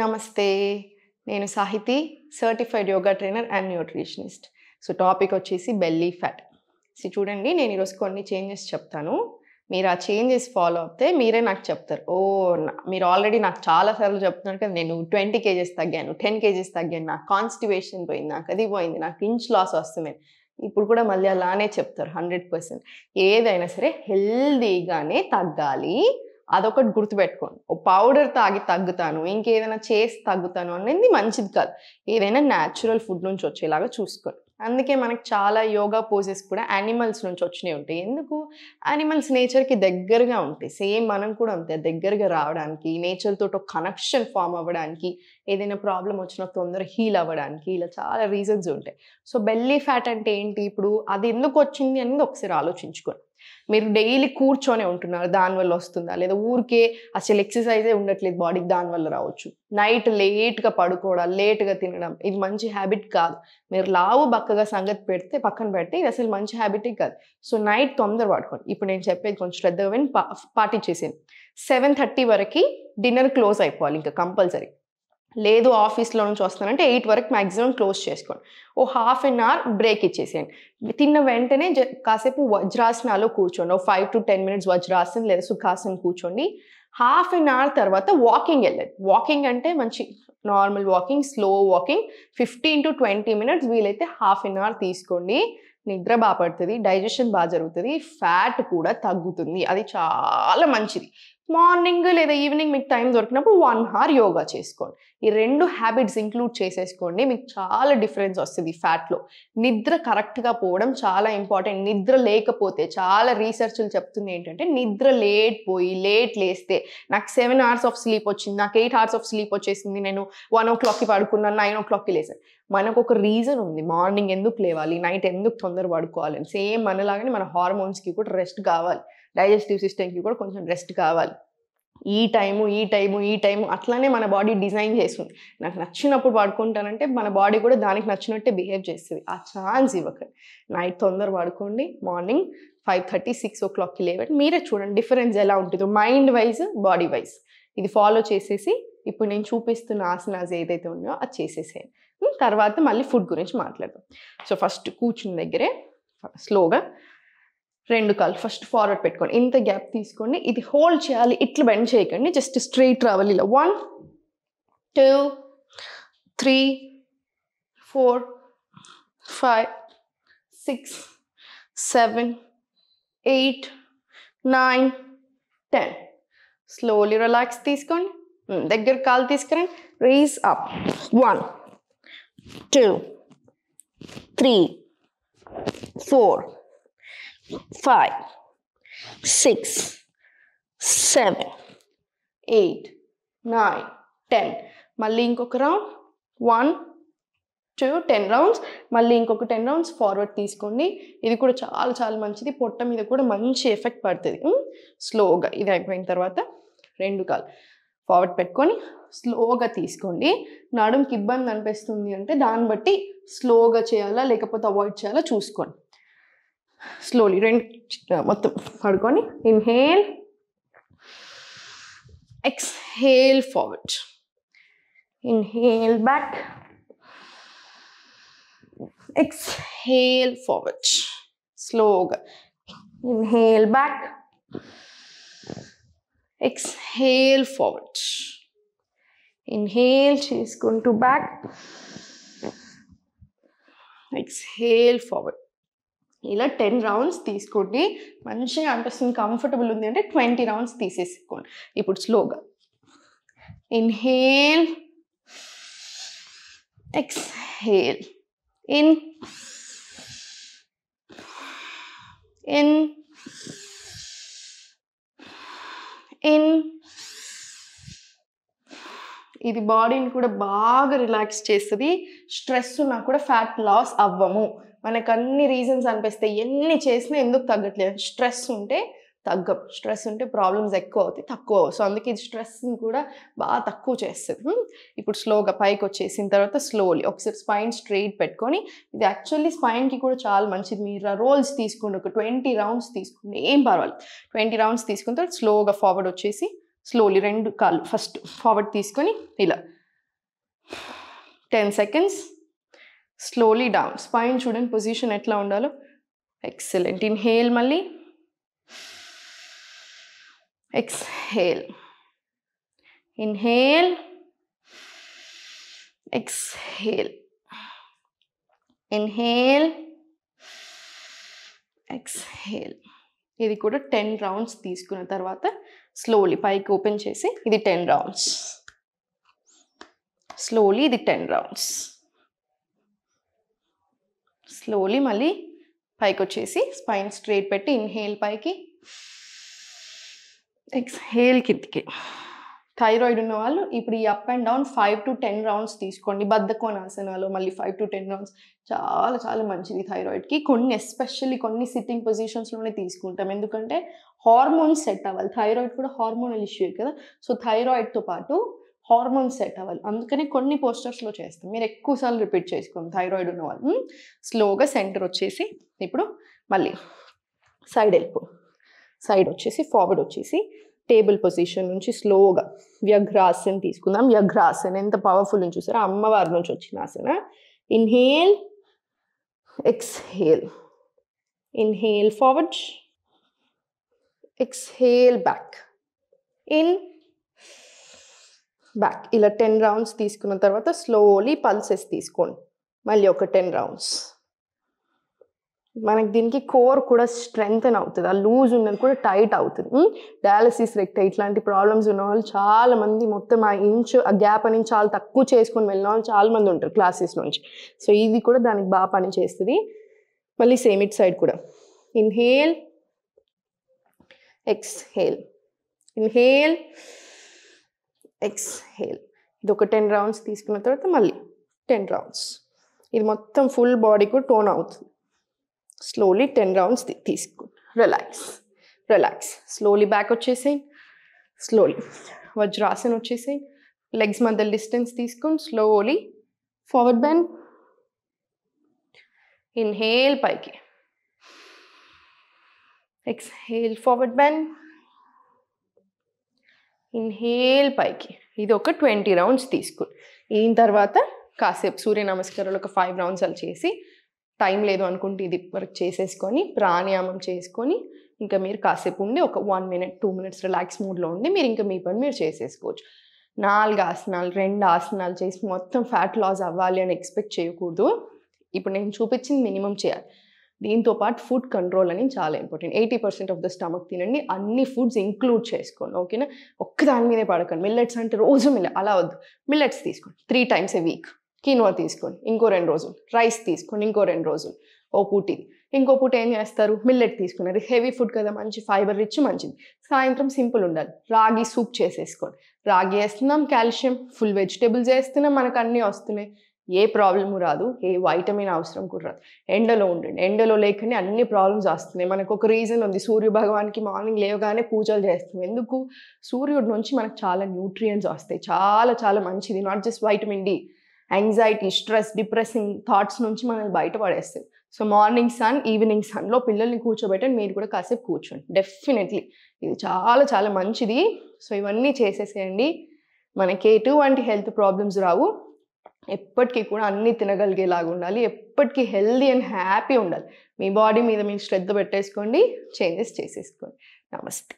నమస్తే. నేను Sahithi, certified yoga trainer and nutritionist. So, topic వచ్చేసి బెల్లీ ఫ్యాట్. చూడండి, నేను ఈరోజు కొన్ని చేంజెస్ చెప్తాను. మీరు ఆ చేంజెస్ ఫాలో అవుతే మీరే నాకు చెప్తారు. మీరు ఆల్రెడీ నాకు చాలా సార్లు చెప్తున్నారు కదా, నేను 20 కేజెస్ తగ్గాను, 10 కేజెస్ తగ్గాను, నాకు కాన్స్టిపేషన్ పోయింది, నాకు అది పోయింది, నాకు ఇంచ్ లాస్ వస్తుంది. ఇప్పుడు కూడా మళ్ళీ అలానే చెప్తారు 100%. ఏదైనా సరే హెల్దీగానే తగ్గాలి. అదొకటి గుర్తుపెట్టుకోండి. ఓ పౌడర్ తాగి తగ్గుతాను, ఇంకేదైనా చేసి తగ్గుతాను అనేది మంచిది కాదు. ఏదైనా న్యాచురల్ ఫుడ్ నుంచి వచ్చేలాగా చూసుకోండి. అందుకే మనకు చాలా యోగా పోజెస్ కూడా యానిమల్స్ నుంచి వచ్చినవి ఉంటాయి. ఎందుకు? యానిమల్స్ నేచర్కి దగ్గరగా ఉంటాయి. సేమ్ మనం కూడా అంతే, దగ్గరగా రావడానికి, నేచర్ తోటి ఒక కనెక్షన్ ఫామ్ అవ్వడానికి, ఏదైనా ప్రాబ్లం వచ్చినా తొందరగా హీల్ అవ్వడానికి, ఇలా చాలా రీజన్స్ ఉంటాయి. సో బెల్లీ ఫ్యాట్ అంటే ఏంటి? ఇప్పుడు అది ఎందుకు వచ్చింది అనేది ఒకసారి ఆలోచించుకోండి. మీరు డైలీ కూర్చొనే ఉంటున్నారు, దానివల్ల వస్తుందా? లేదా ఊరికే అసలు ఎక్సర్సైజే ఉండట్లేదు బాడీకి, దానివల్ల రావచ్చు. నైట్ లేట్గా పడుకోవడం, లేట్గా తినడం, ఇది మంచి హ్యాబిట్ కాదు. మీరు లావు బక్కగా సంగతి పెడితే పక్కన పెడితే ఇది అసలు మంచి హ్యాబిటే కాదు. సో నైట్ తొందర పడుకోండి. ఇప్పుడు నేను చెప్పేది కొంచెం శ్రద్ధగా విని పాటించేసాను. 7:30 వరకు డిన్నర్ క్లోజ్ అయిపోవాలి ఇంకా కంపల్సరీ. లేదు ఆఫీస్లో నుంచి వస్తానంటే 8 వరకు మ్యాక్సిమం క్లోజ్ చేసుకోండి. ఓ ½ అన్ అవర్ బ్రేక్ ఇచ్చేసేయండి. తిన్న వెంటనే కాసేపు వజ్రాసనాలో కూర్చోండి. ఓ 5 to 10 minutes వజ్రాసనం లేదా సుఖాసనం కూర్చోండి. ½ అన్ అవర్ తర్వాత వాకింగ్ వెళ్ళండి. వాకింగ్ అంటే మంచి normal walking, slow walking, 15 to 20 minutes, వీలైతే ½ అన్ అవర్ తీసుకోండి. నిద్ర బాగా పడుతుంది, డైజెషన్ బాగా జరుగుతుంది, ఫ్యాట్ కూడా తగ్గుతుంది. అది చాలా మంచిది. మార్నింగ్ లేదా ఈవినింగ్ మీకు టైం దొరికినప్పుడు 1 hour యోగా చేసుకోండి. ఈ 2 హ్యాబిట్స్ ఇంక్లూడ్ చేసేసుకోండి, మీకు చాలా డిఫరెన్స్ వస్తుంది ఫ్యాట్లో. నిద్ర కరెక్ట్గా పోవడం చాలా ఇంపార్టెంట్. నిద్ర లేకపోతే చాలా రీసెర్చ్లు చెప్తుంది ఏంటంటే, నిద్ర లేట్ లేస్తే, నాకు 7 hours ఆఫ్ స్లీప్ వచ్చింది, నాకు 8 hours ఆఫ్ స్లీప్ వచ్చేసింది, నేను 1 o'clockకి పడుకున్నాను, 9 o'clockకి లేసాను. మనకు ఒక రీజన్ ఉంది, మార్నింగ్ ఎందుకు లేవాలి, నైట్ ఎందుకు తొందర పడుకోవాలి. సేమ్ మనలాగానే మన హార్మోన్స్కి కూడా రెస్ట్ కావాలి, డైజెస్టివ్ సిస్టమ్కి కూడా కొంచెం రెస్ట్ కావాలి. ఈ టైము అట్లానే మన బాడీ డిజైన్ చేస్తుంది. నాకు నచ్చినప్పుడు పడుకుంటానంటే మన బాడీ కూడా దానికి నచ్చినట్టే బిహేవ్ చేస్తుంది. ఆ ఛాన్స్ ఇవ్వకండి. నైట్ తొందర పడుకోండి, మార్నింగ్ 5:30, 6 o'clockకి లేవండి. మీరే చూడండి డిఫరెన్స్ ఎలా ఉంటుందో, మైండ్ వైజ్, బాడీ వైజ్. ఇది ఫాలో చేసేసి ఇప్పుడు నేను చూపిస్తున్న ఆసనాస్ ఏదైతే ఉన్నాయో అది చేసేసేయండి. తర్వాత మళ్ళీ ఫుడ్ గురించి మాట్లాడదాం. సో ఫస్ట్ కూర్చున్న దగ్గరే స్లోగా 2 కాళ్ళు ఫస్ట్ ఫార్వర్డ్ పెట్టుకోండి. ఇంత గ్యాప్ తీసుకోండి. ఇది హోల్డ్ చేయాలి, ఇట్లా బెండ్ చేయకండి, జస్ట్ స్ట్రైట్ రావాలి ఇలా. 1 2 3 4 5 6 7 8 9 10. స్లోలీ రిలాక్స్ తీసుకోండి. దగ్గర కాలు తీసుకురండి. Rise up. 1 2 3 4 5 6 7 8 9 10. మళ్ళీ ఇంకొక రౌండ్. 1 2 10 rounds. మళ్ళీ ఇంకొక 10 rounds ఫార్వర్డ్ తీసుకోండి. ఇది కూడా చాలా చాలా మంచిది, పొట్ట మీద కూడా మంచి ఎఫెక్ట్ పడుతుంది. స్లోగా ఇది అయిపోయిన తర్వాత 2 కాళ్ళు ఫార్వర్డ్ పెట్టుకొని స్లోగా తీసుకోండి. నడుముకి ఇబ్బంది అనిపిస్తుంది అంటే దాన్ని బట్టి స్లోగా చేయాలా లేకపోతే అవాయిడ్ చేయాలా చూసుకోండి. స్లోలీ 2 మొత్తం పడుకొని inhale, exhale forward, inhale back, exhale forward. స్లోగా inhale back, exhale forward, inhale చేసుకుంటూ బ్యాక్, ఎక్స్హేల్ ఫార్వర్డ్. ఇలా 10 rounds తీసుకోండి. మంచిగా అనిపిస్తుంది, కంఫర్టబుల్ ఉంది అంటే 20 rounds తీసేసుకోండి. ఇప్పుడు స్లోగా inhale, exhale, in in in. ఇది బాడీని కూడా బాగా రిలాక్స్ చేస్తుంది. స్ట్రెస్ ఉన్నా కూడా ఫ్యాట్ లాస్ అవ్వము. మనకు అన్ని రీజన్స్ అనిపిస్తాయి, ఎన్ని చేసినా ఎందుకు తగ్గట్లేదు. స్ట్రెస్ ఉంటే తగ్గం, స్ట్రెస్ ఉంటే ప్రాబ్లమ్స్ ఎక్కువ అవుతాయి, తక్కువ. సో అందుకే ఇది స్ట్రెస్ని కూడా బాగా తక్కువ చేస్తుంది. ఇప్పుడు స్లోగా పైకి వచ్చేసిన తర్వాత స్లోలీ ఒకసారి స్పైన్ స్ట్రైట్ పెట్టుకొని, ఇది యాక్చువల్లీ స్పైన్కి కూడా చాలా మంచిది. మీరు రోల్స్ తీసుకోండి, ఒక 20 rounds తీసుకోండి, ఏం పర్వాలేదు. 20 rounds తీసుకున్న తర్వాత స్లోగా ఫార్వర్డ్ వచ్చేసి స్లోలీ 2 కాళ్ళు ఫస్ట్ ఫార్వర్డ్ తీసుకొని ఇలా 10 seconds. Slowly down. Spine చూడండి పొజిషన్ ఎట్లా ఉండాలో. ఎక్సలెంట్. ఇన్హేల్ మళ్ళీ. Exhale. Inhale. Exhale. Inhale. Exhale. ఇది కూడా 10 రౌండ్స్ తీసుకున్న తర్వాత స్లోలీ పైకి ఓపెన్ చేసి ఇది 10 రౌండ్స్. స్లోలీ ఇది 10 రౌండ్స్. స్లోలీ మళ్ళీ పైకి వచ్చేసి స్పైన్ స్ట్రైట్ పెట్టి ఇన్హేల్ పైకి, ఎక్స్హేల్ కిందికి. థైరాయిడ్ ఉన్న వాళ్ళు ఇప్పుడు ఈ up and down 5 to 10 rounds తీసుకోండి. బద్ధకోనాసనాలు మళ్ళీ 5 to 10 రౌండ్స్ చాలా చాలా మంచిది థైరాయిడ్కి. కొన్ని ఎస్పెషల్లీ కొన్ని సిట్టింగ్ పొజిషన్స్లోనే తీసుకుంటాం, ఎందుకంటే హార్మోన్స్ సెట్ అవ్వాలి. థైరాయిడ్ కూడా హార్మోనల్ ఇష్యూ కదా, సో థైరాయిడ్తో పాటు హార్మోన్స్ సెట్ అవ్వాలి. అందుకని కొన్ని పోస్టర్స్లో చేస్తాం. మీరు ఎక్కువసార్లు రిపీట్ చేసుకోండి థైరాయిడ్ ఉన్న వాళ్ళు. స్లోగా సెంటర్ వచ్చేసి ఇప్పుడు మళ్ళీ సైడ్ వెళ్ళిపో. సైడ్ వచ్చేసి ఫార్వర్డ్ వచ్చేసి టేబుల్ పొజిషన్ నుంచి స్లోగా వ్యఘ్రాసన్ తీసుకుందాం. వ్యఘ్రాసన్ ఎంత పవర్ఫుల్ అని చూసారా, అమ్మవారి నుంచి వచ్చిన asana. Inhale, exhale. Inhale forward, exhale back, in back. ఇలా 10 రౌండ్స్ తీసుకున్న తర్వాత స్లోలీ పల్సెస్ తీసుకోండి. మళ్ళీ ఒక 10 రౌండ్స్. మనకి దీనికి కోర్ కూడా స్ట్రెంగ్తన్ అవుతుంది, ఆ లూజ్ ఉన్నది కూడా టైట్ అవుతుంది. డయాలసిస్ రెక్టై ఇట్లాంటి ప్రాబ్లమ్స్ ఉన్న వాళ్ళు చాలామంది మొత్తం ఆ ఇంచ్ ఆ గ్యాప్ అని చాలా తక్కువ చేసుకొని వెళ్ళిన వాళ్ళు చాలామంది ఉంటారు క్లాసెస్ నుంచి. సో ఇది కూడా దానికి బాగా పని చేస్తుంది. మళ్ళీ సేమ్ ఇట్ సైడ్ కూడా. Inhale, exhale. Inhale, exhale. ఇది ఒక 10 రౌండ్స్ తీసుకున్న తర్వాత మళ్ళీ 10 రౌండ్స్. ఇది మొత్తం ఫుల్ బాడీ కూడా టోన్ అవుతుంది. స్లోలీ 10 రౌండ్స్ తీసుకో. Relax, relax. స్లోలీ బ్యాక్ వచ్చేసేయి. స్లోలీ వజ్రాసన్ వచ్చేసేయి. లెగ్స్ మధ్య డిస్టెన్స్ తీసుకొని స్లోలీ ఫార్వర్డ్ బెండ్. ఇన్హేల్ పైకి, ఎక్స్హేల్ ఫార్వర్డ్ బెండ్. ఇన్హేల్ పైకి. ఇది ఒక 20 రౌండ్స్ తీసుకుని ఈయన తర్వాత కాసేపు సూర్య నమస్కారాలు ఒక 5 రౌండ్స్ అలా చేసి, టైం లేదు అనుకుంటే ఇది వరకు చేసేసుకొని ప్రాణాయామం చేసుకొని ఇంకా మీరు కాసేపు ఉండి ఒక 1 minute 2 minutes రిలాక్స్ మూడ్లో ఉండి మీరు ఇంకా మీ పని మీరు చేసేసుకోవచ్చు. 4 ఆసనాలు 2 ఆసనాలు చేసి మొత్తం ఫ్యాట్ లాస్ అవ్వాలి అని ఎక్స్పెక్ట్ చేయకూడదు. ఇప్పుడు నేను చూపించింది మినిమం చేయాలి. దీంతో పాటు ఫుడ్ కంట్రోల్ అని చాలా ఇంపార్టెంట్. 80% ఆఫ్ ద స్టమక్ తినండి, అన్ని ఫుడ్స్ ఇంక్లూడ్ చేసుకోండి. ఓకేనా, ఒక్కదాని మీదే పడకండి. మిల్లెట్స్ అంటే రోజు అలా వద్దు. మిల్లెట్స్ తీసుకోండి 3 times a week. కినోవా తీసుకోండి ఇంకో 2 రోజులు. రైస్ తీసుకోండి ఇంకో 2 రోజులు. ఓ పూట ఇంకో పూట ఏం చేస్తారు, మిల్లెట్ తీసుకున్నారు. హెవీ ఫుడ్ కదా, మంచి ఫైబర్ రిచ్ మంచిది. సాయంత్రం సింపుల్ ఉండాలి, రాగి సూప్ చేసేసుకోండి. రాగి వేస్తున్నాం, కాల్షియం, ఫుల్ వెజిటేబుల్స్ వేస్తున్నాం, మనకు అన్నీ వస్తున్నాయి. ఏ ప్రాబ్లము రాదు, ఏ వైటమిన్ అవసరం కూడా రాదు. ఎండలో ఉండండి. ఎండలో లేకనే అన్ని ప్రాబ్లమ్స్ వస్తున్నాయి. మనకు ఒక రీజన్ ఉంది. సూర్య భగవాన్కి మార్నింగ్ లేవగానే పూజలు చేస్తాం. ఎందుకు, సూర్యుడి నుంచి మనకు చాలా న్యూట్రియంట్స్ వస్తాయి. చాలా చాలా మంచిది. Not just vitamin D. Anxiety, stress, depressing thoughts నుంచి మనల్ని బయటపడేస్తాయి. సో మార్నింగ్ సన్, ఈవినింగ్ సన్లో పిల్లల్ని కూర్చోబెట్టండి, మీరు కూడా కాసేపు కూర్చోండి. డెఫినెట్లీ ఇది చాలా చాలా మంచిది. సో ఇవన్నీ చేసేసేయండి, మనకి ఎటువంటి హెల్త్ ప్రాబ్లమ్స్ రావు. ఎప్పటికీ కూడా అన్నీ తినగలిగేలాగా ఉండాలి. ఎప్పటికీ హెల్దీ అండ్ హ్యాపీ ఉండాలి. మీ బాడీ మీద మీరు శ్రద్ధ పెట్టేసుకోండి, చేంజెస్ చేసేసుకోండి. నమస్తే.